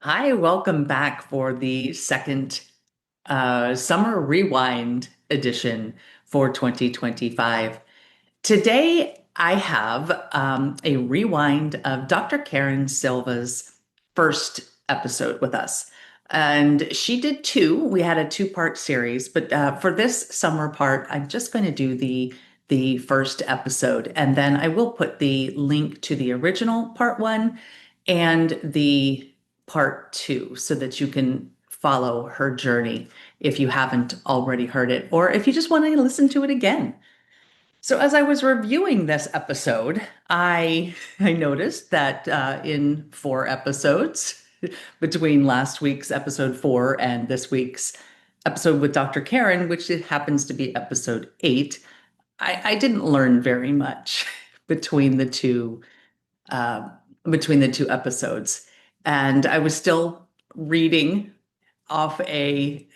Hi, welcome back for the second summer rewind edition for 2025. Today, I have a rewind of Dr. Carron Silva's first episode with us. And she did two. We had a two-part series, but for this summer part, I'm just going to do the first episode, and then I will put the link to the original part one and the part two so that you can follow her journey if you haven't already heard it, or if you just want to listen to it again. So as I was reviewing this episode, I noticed that in four episodes, between last week's episode 4 and this week's episode with Dr. Carron, which it happens to be episode 8, I didn't learn very much between the two uh, between the two episodes, and I was still reading off a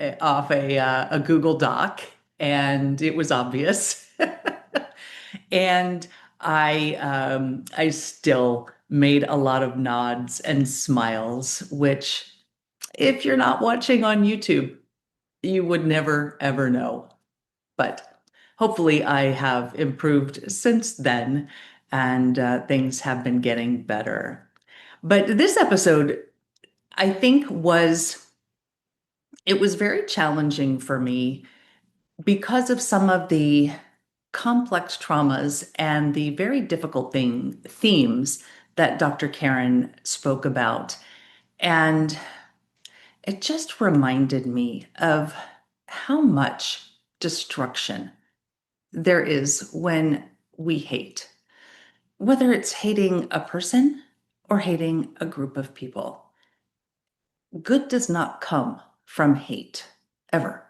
Google Doc, and it was obvious. And I still made a lot of nods and smiles, which, if you're not watching on YouTube, you would never ever know. But hopefully, I have improved since then, and things have been getting better. But this episode, I think, it was very challenging for me because of some of the complex traumas and the very difficult themes that Dr. Carron spoke about. And it just reminded me of how much destruction there is when we hate, whether it's hating a person or hating a group of people. Good does not come from hate, ever.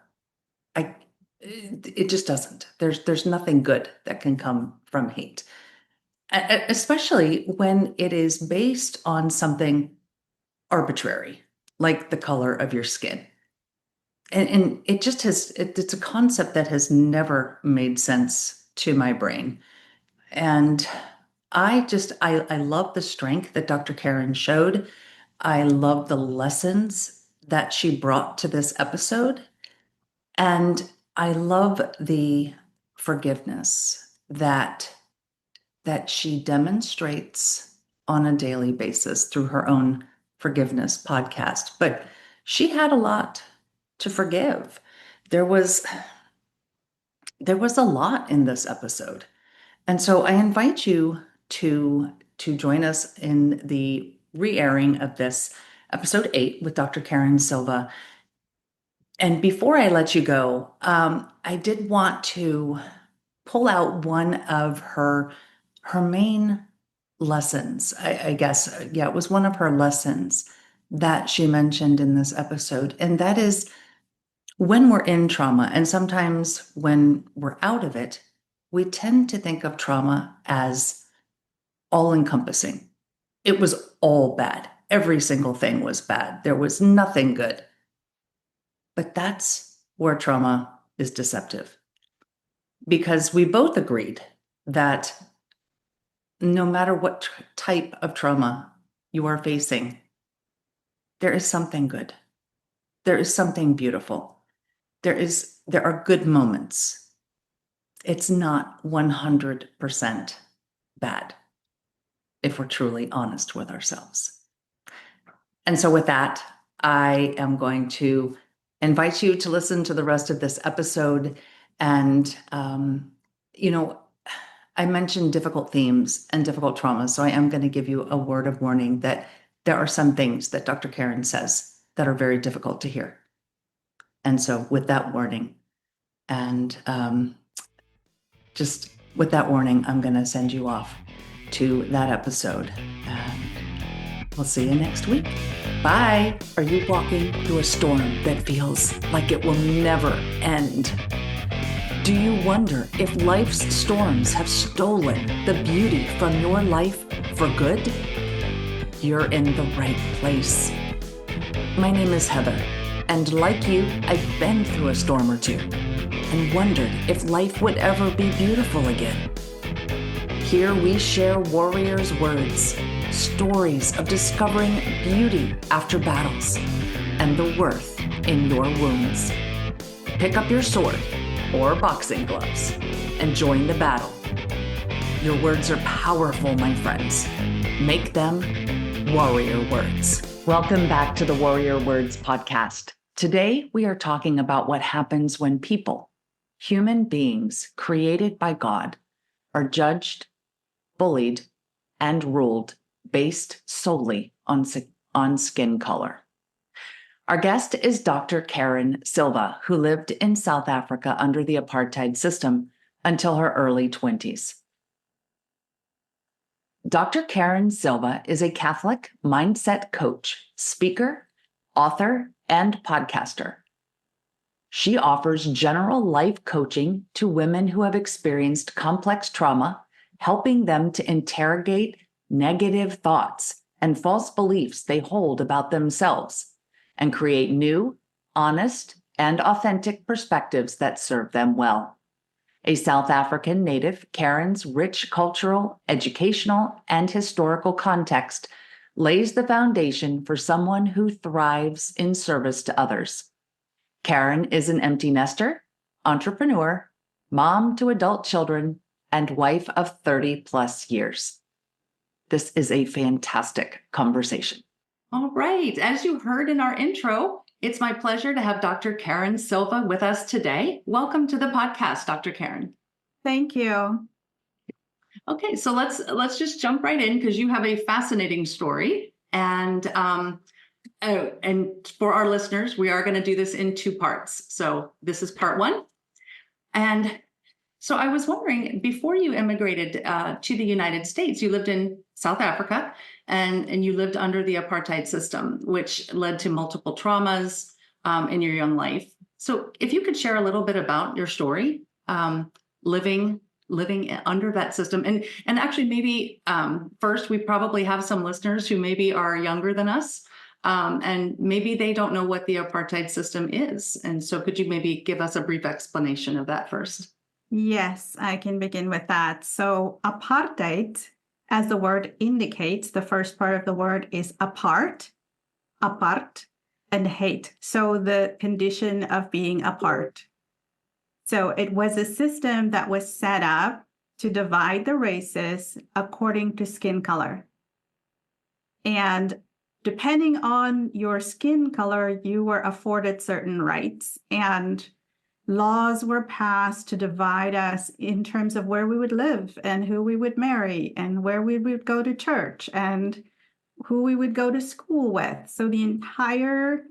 I it just doesn't. There's nothing good that can come from hate, especially when it is based on something arbitrary, like the color of your skin. And it just it's a concept that has never made sense to my brain. And I love the strength that Dr. Carron showed. I love the lessons that she brought to this episode. And I love the forgiveness that she demonstrates on a daily basis through her own forgiveness podcast. But she had a lot to forgive. There was a lot in this episode. And so I invite you to join us in the re-airing of this episode 8 with Dr. Carron Silva. And before I let you go, I did want to pull out one of her main lessons. I guess, yeah, it was one of her lessons that she mentioned in this episode, and that is when we're in trauma, and sometimes when we're out of it, we tend to think of trauma as all-encompassing. It was all bad. Every single thing was bad. There was nothing good. But that's where trauma is deceptive. Because we both agreed that no matter what type of trauma you are facing, there is something good. There is something beautiful. There are good moments. It's not 100% bad, if we're truly honest with ourselves. And so with that, I am going to invite you to listen to the rest of this episode. And, I mentioned difficult themes and difficult traumas, so I am going to give you a word of warning that there are some things that Dr. Carron says that are very difficult to hear. And so with that warning, and just with that warning, I'm going to send you off to that episode. And we'll see you next week. Bye. Are you walking through a storm that feels like it will never end? Do you wonder if life's storms have stolen the beauty from your life for good? You're in the right place. My name is Heather, and like you, I've been through a storm or two and wondered if life would ever be beautiful again. Here we share warriors' words stories of discovering beauty after battles and the worth in your wounds. Pick up your sword or boxing gloves and join the battle. Your words are powerful, my friends. Make them warrior words. Welcome back to the Warrior Words podcast. Today, we are talking about what happens when people, human beings created by God, are judged, bullied, and ruled based solely on skin color. Our guest is Dr. Carron Silva, who lived in South Africa under the Apartheid System until her early 20s. Dr. Carron Silva is a Catholic mindset coach, speaker, author, and podcaster. She offers general life coaching to women who have experienced complex trauma, helping them to interrogate negative thoughts and false beliefs they hold about themselves and create new, honest, and authentic perspectives that serve them well. A South African native, Carron's rich cultural, educational, and historical context lays the foundation for someone who thrives in service to others. Carron is an empty nester, entrepreneur, mom to adult children, and wife of 30 plus years. This is a fantastic conversation. All right. As you heard in our intro, it's my pleasure to have Dr. Carron Silva with us today. Welcome to the podcast, Dr. Carron. Thank you. Okay, so let's just jump right in because you have a fascinating story. And for our listeners, we are going to do this in two parts. So this is part one. And so I was wondering, before you immigrated to the United States, you lived in South Africa and you lived under the apartheid system, which led to multiple traumas in your young life. So if you could share a little bit about your story, living under that system. And actually maybe first, we probably have some listeners who maybe are younger than us. And maybe they don't know what the apartheid system is. And so could you maybe give us a brief explanation of that first? Yes, I can begin with that. So apartheid, as the word indicates, the first part of the word is apart, and hate. So the condition of being apart. So it was a system that was set up to divide the races according to skin color. And depending on your skin color, you were afforded certain rights, and laws were passed to divide us in terms of where we would live and who we would marry and where we would go to church and who we would go to school with. So the entire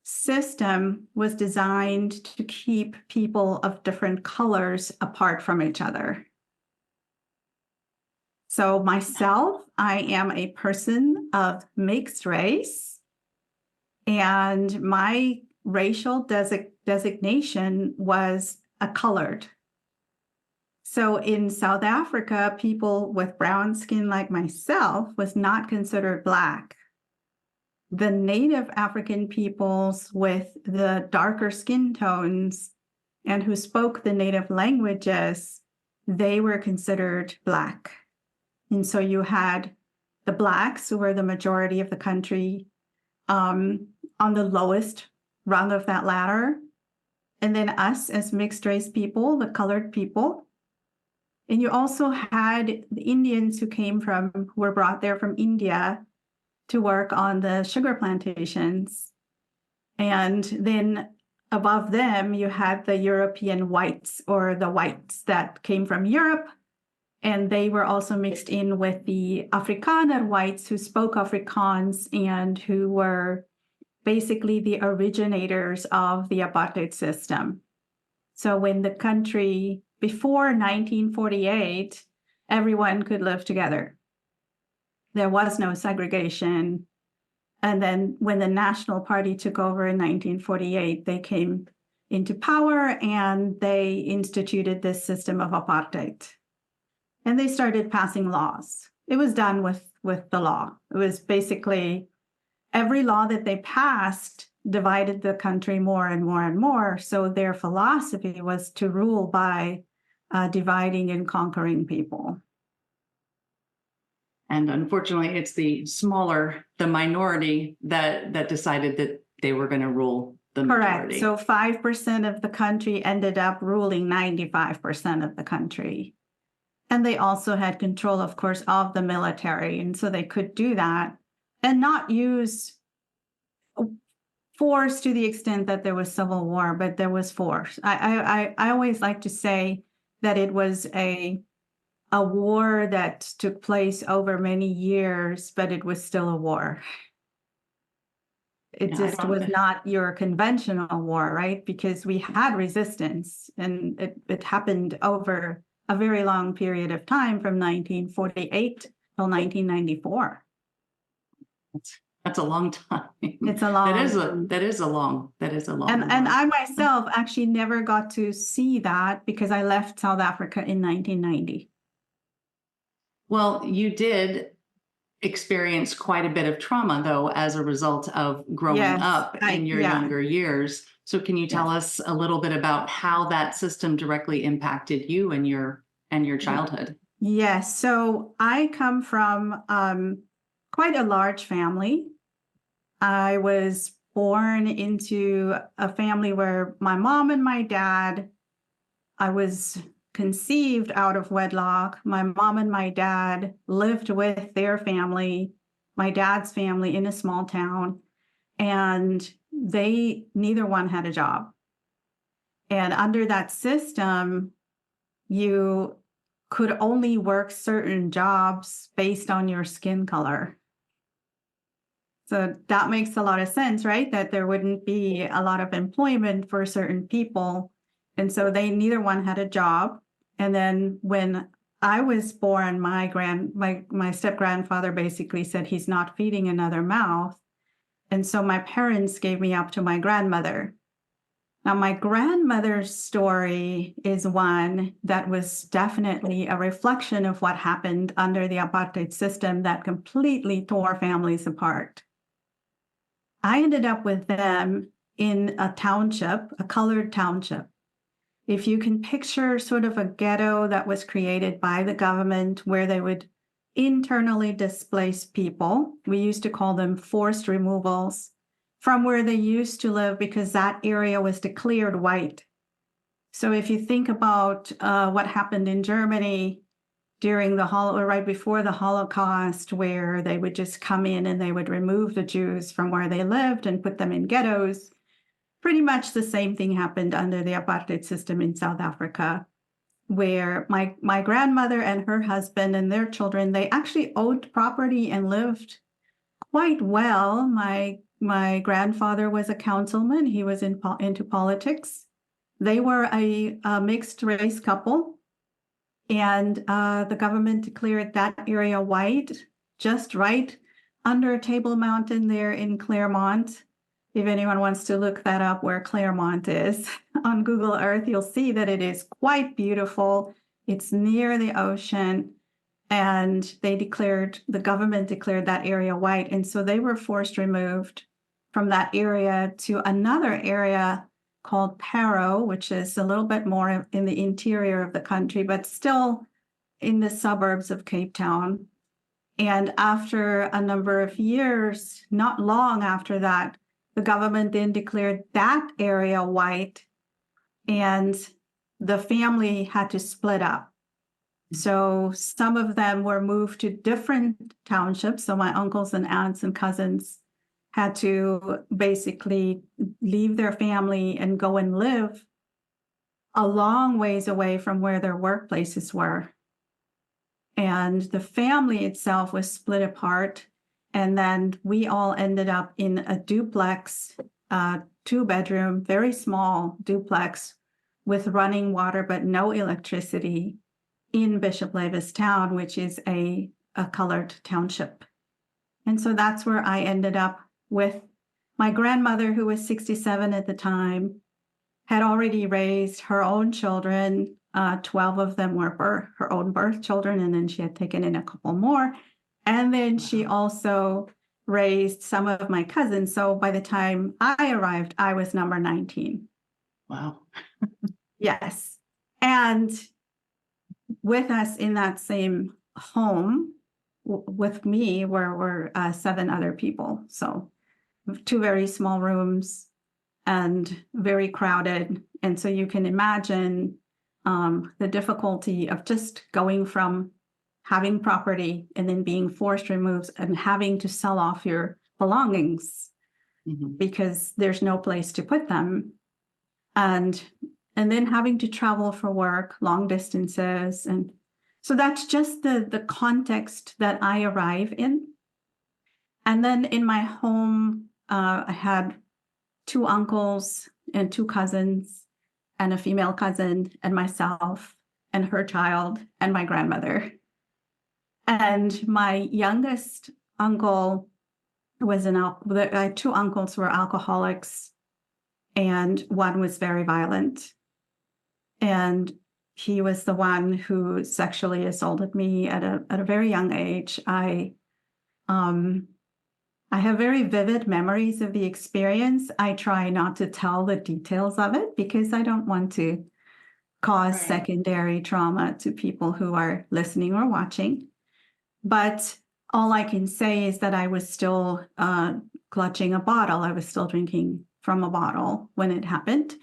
system was designed to keep people of different colors apart from each other. So myself, I am a person of mixed race, and my racial designation was a colored. So in South Africa, people with brown skin like myself was not considered Black. The native African peoples with the darker skin tones and who spoke the native languages, they were considered Black. And so you had the Blacks, who were the majority of the country, on the lowest rung of that ladder. And then us as mixed race people, the colored people. And you also had the Indians who were brought there from India to work on the sugar plantations. And then above them, you had the European whites, or the whites that came from Europe. And they were also mixed in with the Afrikaner whites who spoke Afrikaans and who were basically the originators of the apartheid system. So when the country, before 1948, everyone could live together. There was no segregation. And then when the National Party took over in 1948, they came into power and they instituted this system of apartheid. And they started passing laws. It was done with the law. It was basically every law that they passed divided the country more and more and more. So their philosophy was to rule by dividing and conquering people. And unfortunately, it's the minority that decided that they were going to rule the Correct. majority. So 5% of the country ended up ruling 95% of the country. And they also had control, of course, of the military. And so they could do that and not use force to the extent that there was civil war, but there was force. I always like to say that it was a war that took place over many years, but it was still a war. It Yeah, just was not your conventional war, right? Because we had resistance, and it happened over a very long period of time from 1948 till 1994. That's a long time. It's a long time. That is a long And war. I myself actually never got to see that because I left South Africa in 1990. Well, you did experience quite a bit of trauma, though, as a result of growing Yes, up in your yeah. younger years. So can you tell us a little bit about how that system directly impacted you and your childhood? Yes. So I come from quite a large family. I was born into a family where my mom and my dad, I was conceived out of wedlock. My mom and my dad lived with their family, my dad's family, in a small town, and neither one had a job. And under that system, you could only work certain jobs based on your skin color. So that makes a lot of sense, right? That there wouldn't be a lot of employment for certain people. And so neither one had a job. And then when I was born, my step grandfather basically said he's not feeding another mouth. And so my parents gave me up to my grandmother. Now, my grandmother's story is one that was definitely a reflection of what happened under the apartheid system that completely tore families apart. I ended up with them in a township, a colored township. If you can picture sort of a ghetto that was created by the government where they would internally displace people, we used to call them forced removals, from where they used to live because that area was declared white. So if you think about what happened in Germany during right before the Holocaust, where they would just come in and they would remove the Jews from where they lived and put them in ghettos, pretty much the same thing happened under the apartheid system in South Africa, where my grandmother and her husband and their children, they actually owned property and lived quite well. My grandfather was a councilman. He was into politics. They were a mixed race couple. And the government declared that area white, just right under Table Mountain there in Claremont. If anyone wants to look that up, where Claremont is on Google Earth, you'll see that it is quite beautiful. It's near the ocean. And the government declared that area white. And so they were forced removed from that area to another area called Parow, which is a little bit more in the interior of the country, but still in the suburbs of Cape Town. And after a number of years, not long after that, the government then declared that area white, and the family had to split up. So some of them were moved to different townships. So my uncles and aunts and cousins had to basically leave their family and go and live a long ways away from where their workplaces were. And the family itself was split apart. And then we all ended up in a duplex, 2-bedroom, very small duplex with running water, but no electricity in Bishop Lavis Town, which is a colored township. And so that's where I ended up with my grandmother, who was 67 at the time, had already raised her own children. 12 of them were her own birth children, and then she had taken in a couple more. And then she also raised some of my cousins. So by the time I arrived, I was number 19. Wow. Yes. And with us in that same home with me were 7 other people. So 2 very small rooms and very crowded. And so you can imagine the difficulty of just going from having property and then being forced removes and having to sell off your belongings because there's no place to put them. And then having to travel for work, long distances. And so that's just the context that I arrive in. And then in my home, I had 2 uncles and 2 cousins and a female cousin and myself and her child and my grandmother. And my youngest uncle was I had 2 uncles who were alcoholics, and one was very violent. And he was the one who sexually assaulted me at a very young age. I have very vivid memories of the experience. I try not to tell the details of it because I don't want to cause secondary trauma to people who are listening or watching. But all I can say is that I was still clutching a bottle. I was still drinking from a bottle when it happened.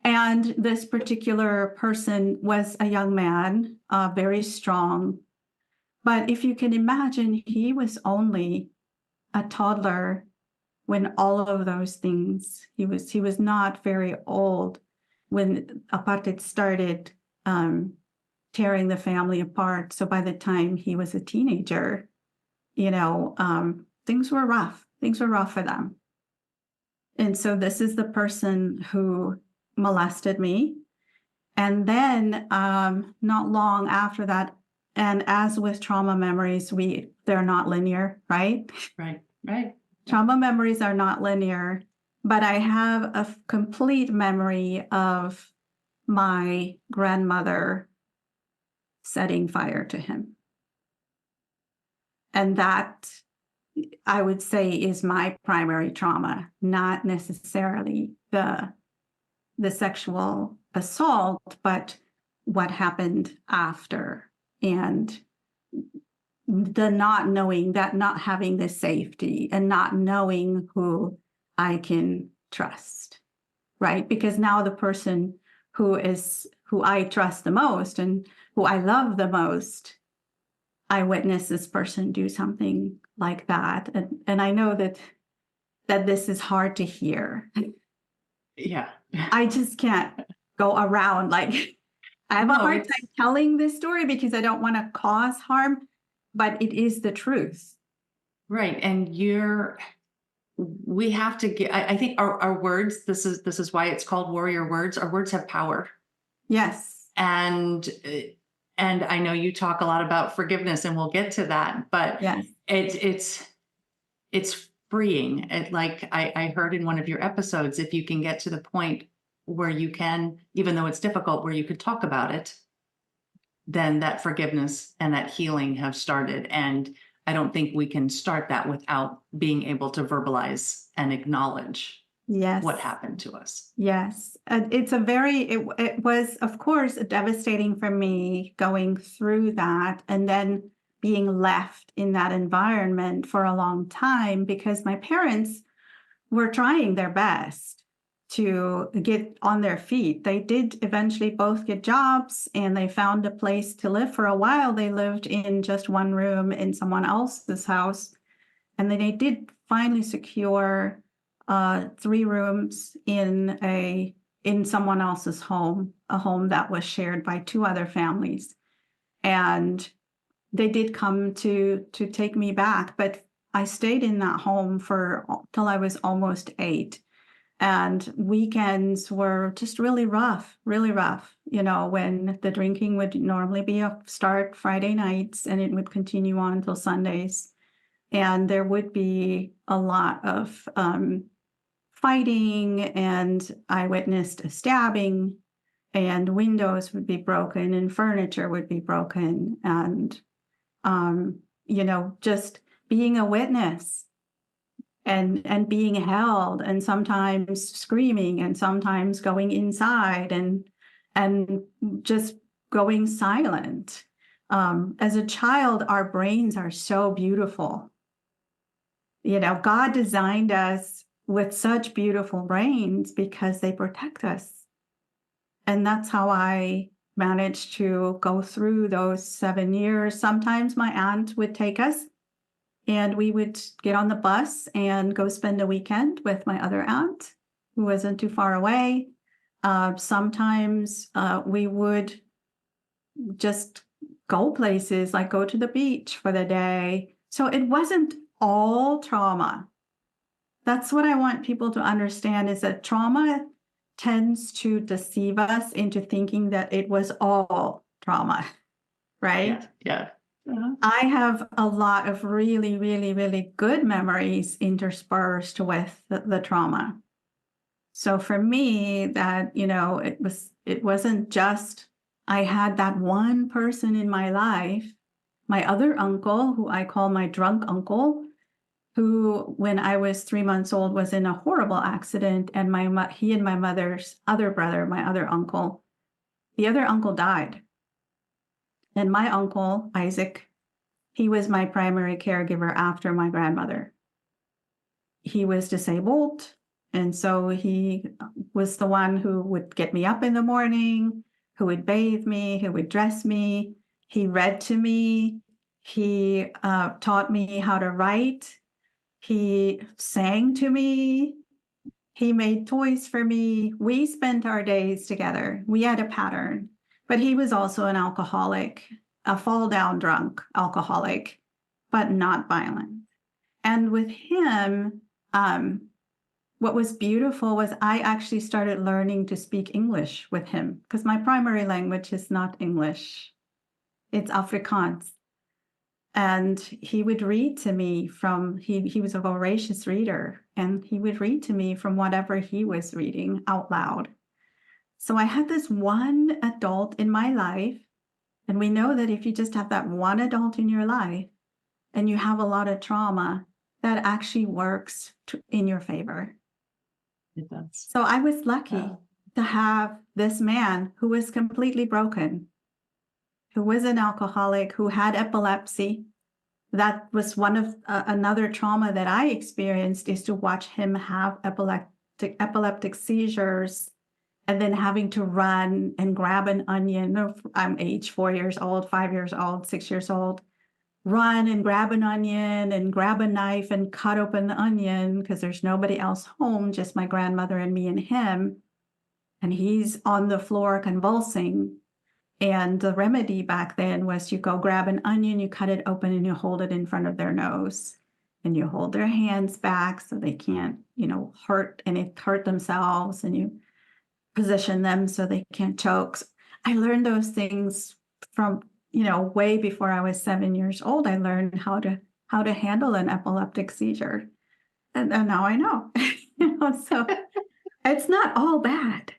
And this particular person was a young man, very strong. But if you can imagine, he was only a toddler when all of those things, he was not very old when apartheid started tearing the family apart. So by the time he was a teenager, things were rough. Things were rough for them. And so this is the person who molested me. And then not long after that, and as with trauma memories, they're not linear, right? Right. Trauma memories are not linear, but I have a complete memory of my grandmother setting fire to him. And that, I would say, is my primary trauma, not necessarily the sexual assault, but what happened after, and the not knowing, that not having the safety and not knowing who I can trust, right? Because now the person who I trust the most and who I love the most, I witnessed this person do something like that. And I know that this is hard to hear. Yeah. I just can't go around I have a hard time telling this story because I don't want to cause harm, but it is the truth. Right. And we have to get, I think our words, this is why it's called warrior words. Our words have power. Yes. And I know you talk a lot about forgiveness, and we'll get to that, but yes. It's freeing. Like I heard in one of your episodes, if you can get to the point where you can, even though it's difficult, where you could talk about it, then that forgiveness and that healing have started. And I don't think we can start that without being able to verbalize and acknowledge what happened to us. Yes. It was, of course, devastating for me going through that and then being left in that environment for a long time because my parents were trying their best to get on their feet. They did eventually both get jobs and they found a place to live. For a while, they lived in just one room in someone else's house. And then they did finally secure 3 rooms in someone else's home, a home that was shared by 2 other families. And they did come to take me back, but I stayed in that home till I was almost 8. And weekends were just really rough, when the drinking would normally start Friday nights and it would continue on until Sundays. And there would be a lot of fighting, and I witnessed a stabbing, and windows would be broken and furniture would be broken. And, just being a witness and being held, and sometimes screaming, and sometimes going inside and just going silent. As a child, our brains are so beautiful. God designed us with such beautiful brains because they protect us. And that's how I managed to go through those 7 years. Sometimes my aunt would take us and we would get on the bus and go spend a weekend with my other aunt who wasn't too far away. Sometimes we would just go places, like go to the beach for the day. So it wasn't all trauma. That's what I want people to understand, is that trauma tends to deceive us into thinking that it was all trauma, right? Yeah. I have a lot of really, really, really good memories interspersed with the trauma. So for me, that, it wasn't just I had that one person in my life, my other uncle, who I call my drunk uncle, who, when I was 3 months old, was in a horrible accident, and he and my mother's other brother, my other uncle, the other uncle died. And my uncle, Isaac, he was my primary caregiver after my grandmother. He was disabled, and so he was the one who would get me up in the morning, who would bathe me, who would dress me. He read to me. He taught me how to write. He sang to me. He made toys for me. We spent our days together. We had a pattern, but he was also an alcoholic, a fall down drunk alcoholic, but not violent. And with him, what was beautiful was I actually started learning to speak English with him, because my primary language is not English. It's Afrikaans. And he would read to me he was a voracious reader, and he would read to me from whatever he was reading out loud. So I had this one adult in my life, and we know that if you just have that one adult in your life and you have a lot of trauma, that actually works in your favor. It does. So I was lucky to have this man who was completely broken, who was an alcoholic, who had epilepsy. That was one of another trauma that I experienced, is to watch him have epileptic seizures, and then having to run and grab an onion. I'm age 4 years old, 5 years old, 6 years old. Run and grab an onion and grab a knife and cut open the onion because there's nobody else home, just my grandmother and me and him. And he's on the floor convulsing. And the remedy back then was you go grab an onion, you cut it open, and you hold it in front of their nose. And you hold their hands back so they can't, hurt themselves, and you position them so they can't choke. I learned those things from, way before I was 7 years old. I learned how to handle an epileptic seizure. And now I know. So it's not all bad.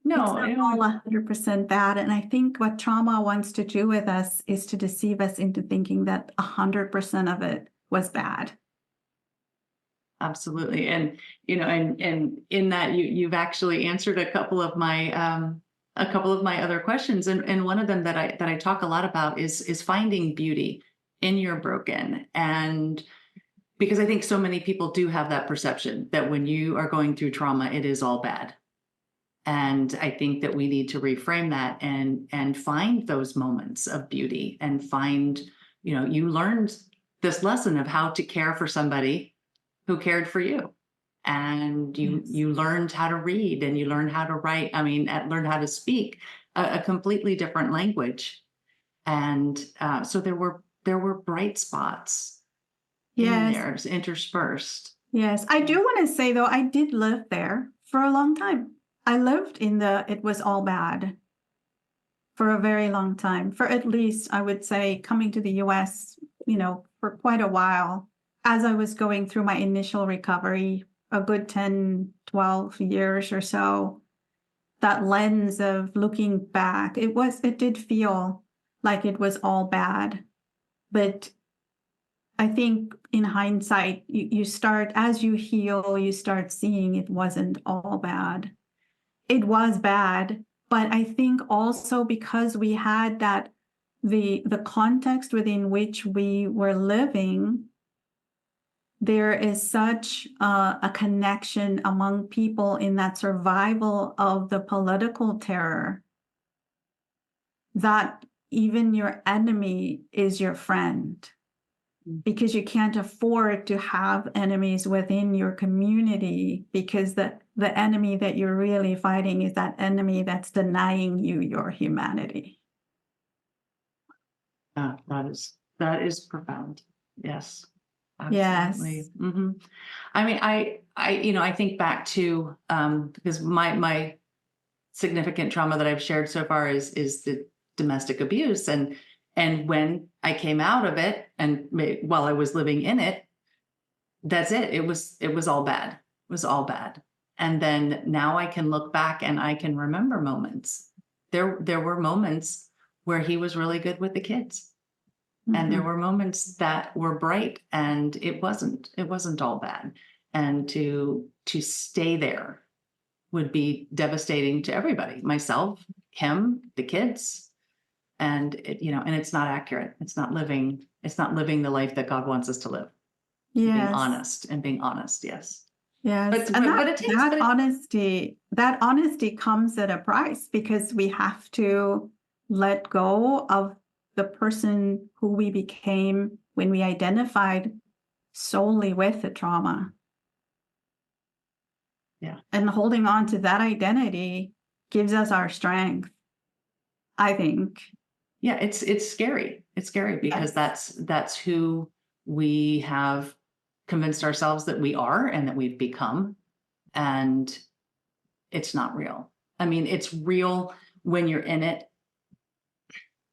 No, it's not all 100% bad. And I think what trauma wants to do with us is to deceive us into thinking that 100% of it was bad. Absolutely. And, and in that you've actually answered a couple of my other questions. And one of them that I talk a lot about is finding beauty in your broken. And because I think so many people do have that perception that when you are going through trauma, it is all bad. And I think that we need to reframe that and find those moments of beauty, and find, you learned this lesson of how to care for somebody who cared for you. And you learned how to read, and you learned how to write. Learned how to speak a completely different language. And so there were bright spots in there interspersed. Yes. I do want to say, though, I did live there for a long time. I lived in it was all bad for a very long time, for at least, I would say, coming to the US, for quite a while, as I was going through my initial recovery, a good 10, 12 years or so. That lens of looking back, it did feel like it was all bad. But I think in hindsight, you start, as you heal, you start seeing it wasn't all bad. It was bad, but I think also because we had that the context within which we were living, there is such a connection among people in that survival of the political terror that even your enemy is your friend, because you can't afford to have enemies within your community, because the enemy that you're really fighting is that enemy that's denying you your humanity. That is profound. Yes. Yes. Absolutely. Mm-hmm. I mean, I think back to because my significant trauma that I've shared so far is the domestic abuse, and when I came out of it, and while I was living in it, that's it. It was all bad. It was all bad. And then now I can look back and I can remember moments. There were moments where he was really good with the kids. And there were moments that were bright, and it wasn't all bad. And to stay there would be devastating to everybody, myself, him, the kids. And and it's not accurate. It's not living the life that God wants us to live. Yes. Being honest, yes. Yes. That honesty comes at a price, because we have to let go of the person who we became when we identified solely with the trauma. Yeah. And holding on to that identity gives us our strength, I think. Yeah, it's scary. It's scary because that's who we have convinced ourselves that we are and that we've become. And it's not real. I mean, it's real when you're in it,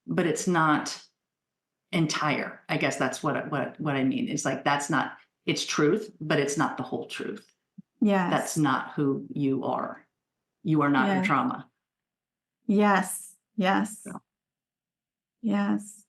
but it's not entire. I guess that's what I mean. It's like, it's truth, but it's not the whole truth. Yes. That's not who you are. You are not your trauma. Yes. Yes. So. Yes.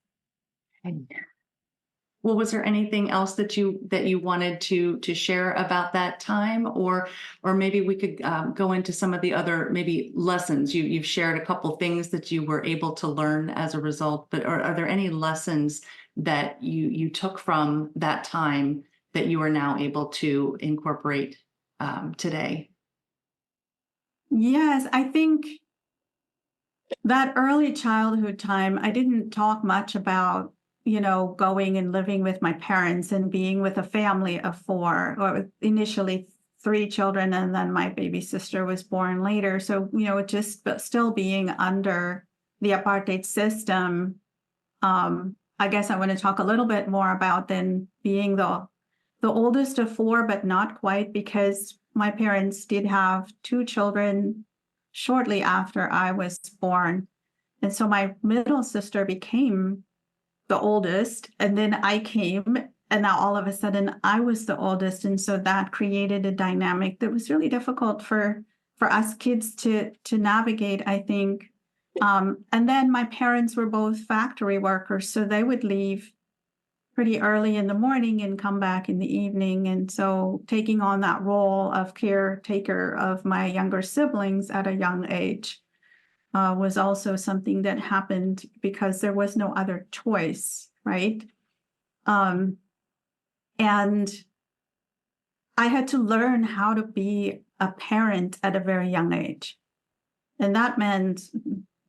Well, was there anything else that you wanted to share about that time, or maybe we could go into some of the other maybe lessons? You've shared a couple things that you were able to learn as a result, but are there any lessons that you took from that time that you are now able to incorporate today? Yes, I think that early childhood time, I didn't talk much about, going and living with my parents and being with a family of 4, or initially 3 children, and then my baby sister was born later. So, just still being under the apartheid system. I guess I want to talk a little bit more about then being the oldest of 4, but not quite, because my parents did have 2 children shortly after I was born. And so my middle sister became the oldest, and then I came, and now all of a sudden I was the oldest. And so that created a dynamic that was really difficult for us kids to navigate, I think. And then my parents were both factory workers, so they would leave pretty early in the morning and come back in the evening. And so taking on that role of caretaker of my younger siblings at a young age was also something that happened because there was no other choice, right? And I had to learn how to be a parent at a very young age. And that meant,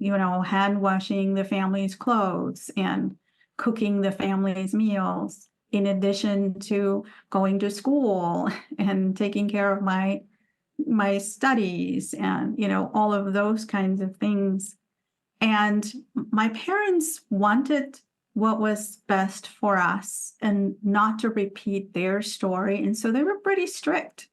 hand washing the family's clothes and cooking the family's meals, in addition to going to school and taking care of my studies and, all of those kinds of things. And my parents wanted what was best for us and not to repeat their story. And so they were pretty strict.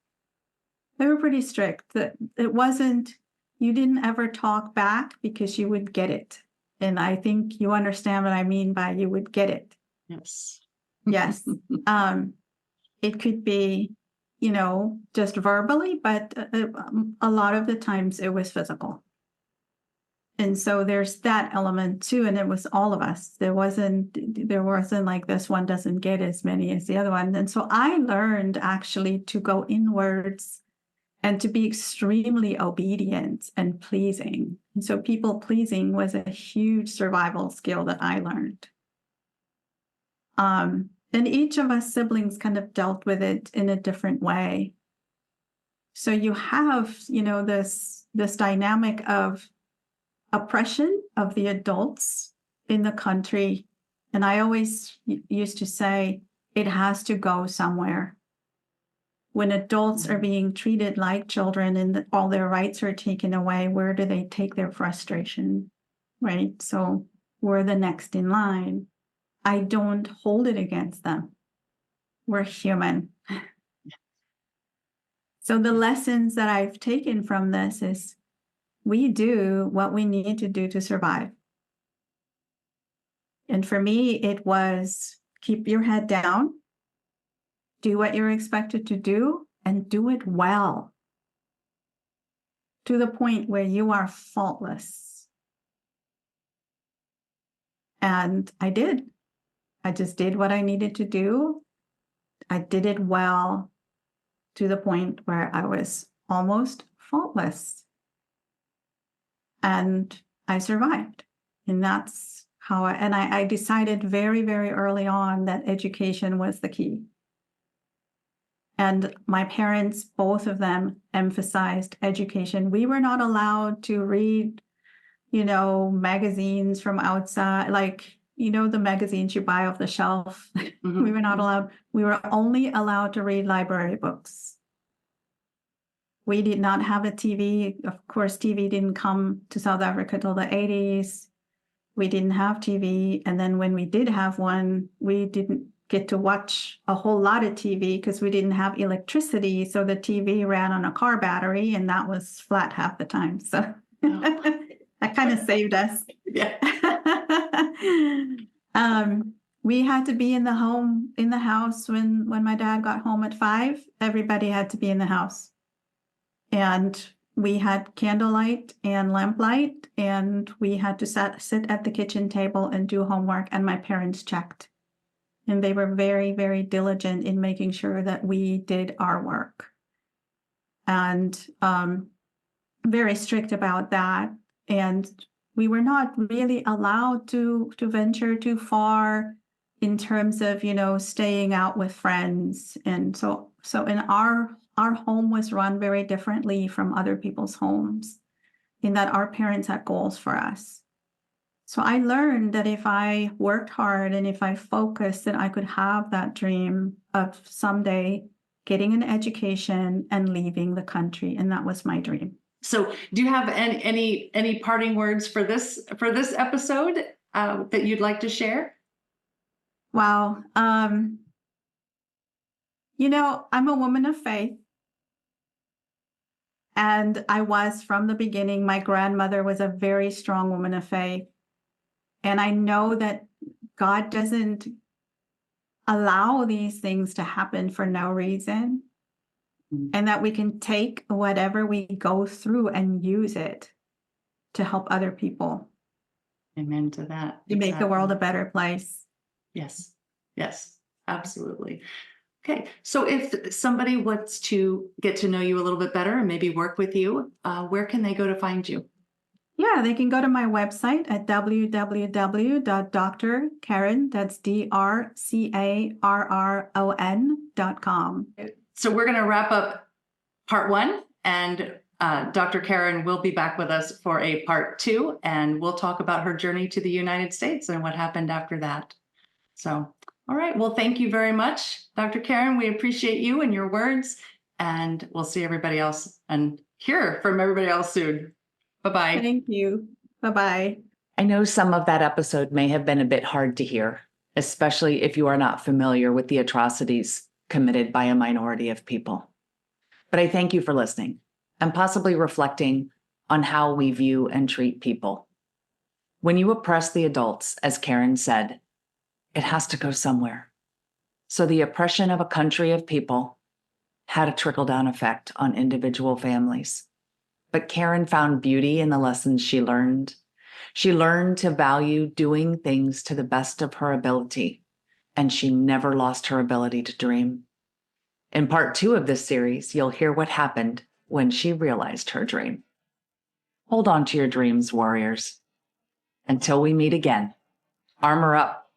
That it wasn't, you didn't ever talk back because you would get it. And I think you understand what I mean by you would get it. Yes. Yes. It could be, just verbally, but a lot of the times it was physical. And so there's that element too. And it was all of us. There wasn't like this one doesn't get as many as the other one. And so I learned actually to go inwards and to be extremely obedient and pleasing. And so people pleasing was a huge survival skill that I learned. And each of us siblings kind of dealt with it in a different way. So you have, this dynamic of oppression of the adults in the country. And I always used to say, it has to go somewhere. When adults are being treated like children and all their rights are taken away, where do they take their frustration, right? So we're the next in line. I don't hold it against them. We're human. So the lessons that I've taken from this is we do what we need to do to survive. And for me, it was keep your head down, do what you're expected to do, and do it well to the point where you are faultless. And I did. I just did what I needed to do. I did it well to the point where I was almost faultless. And I survived. And that's how I decided very, very early on that education was the key. And my parents, both of them, emphasized education. We were not allowed to read, magazines from outside, like, the magazines you buy off the shelf. Mm-hmm. We were not allowed. We were only allowed to read library books. We did not have a TV. Of course, TV didn't come to South Africa till the 80s. We didn't have TV. And then when we did have one, we didn't get to watch a whole lot of TV because we didn't have electricity. So the TV ran on a car battery and that was flat half the time. So that kind of saved us. Yeah. We had to be in the house when my dad got home at 5. Everybody had to be in the house. And we had candlelight and lamplight, and we had to sit at the kitchen table and do homework, and my parents checked. And they were very, very diligent in making sure that we did our work. And very strict about that. And we were not really allowed to venture too far in terms of, staying out with friends. And so in our home was run very differently from other people's homes in that our parents had goals for us. So I learned that if I worked hard and if I focused, that I could have that dream of someday getting an education and leaving the country. And that was my dream. So do you have any parting words for this episode that you'd like to share? Wow. I'm a woman of faith. And I was from the beginning. My grandmother was a very strong woman of faith. And I know that God doesn't allow these things to happen for no reason. And that we can take whatever we go through and use it to help other people. Amen to that. To make the world a better place. Yes, absolutely. Okay, so if somebody wants to get to know you a little bit better and maybe work with you, where can they go to find you? Yeah, they can go to my website at www.drcarron, that's DRCARRON.com. So we're going to wrap up part 1, and Dr. Carron will be back with us for a part 2, and we'll talk about her journey to the United States and what happened after that. So, all right. Well, thank you very much, Dr. Carron. We appreciate you and your words, and we'll see everybody else and hear from everybody else soon. Bye-bye. Thank you. Bye-bye. I know some of that episode may have been a bit hard to hear, especially if you are not familiar with the atrocities committed by a minority of people. But I thank you for listening and possibly reflecting on how we view and treat people. When you oppress the adults, as Carron said, it has to go somewhere. So the oppression of a country of people had a trickle-down effect on individual families. But Carron found beauty in the lessons she learned. She learned to value doing things to the best of her ability, and she never lost her ability to dream. In part 2 of this series, you'll hear what happened when she realized her dream. Hold on to your dreams, warriors. Until we meet again, armor up,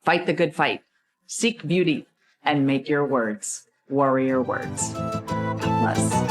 fight the good fight, seek beauty, and make your words warrior words. God bless.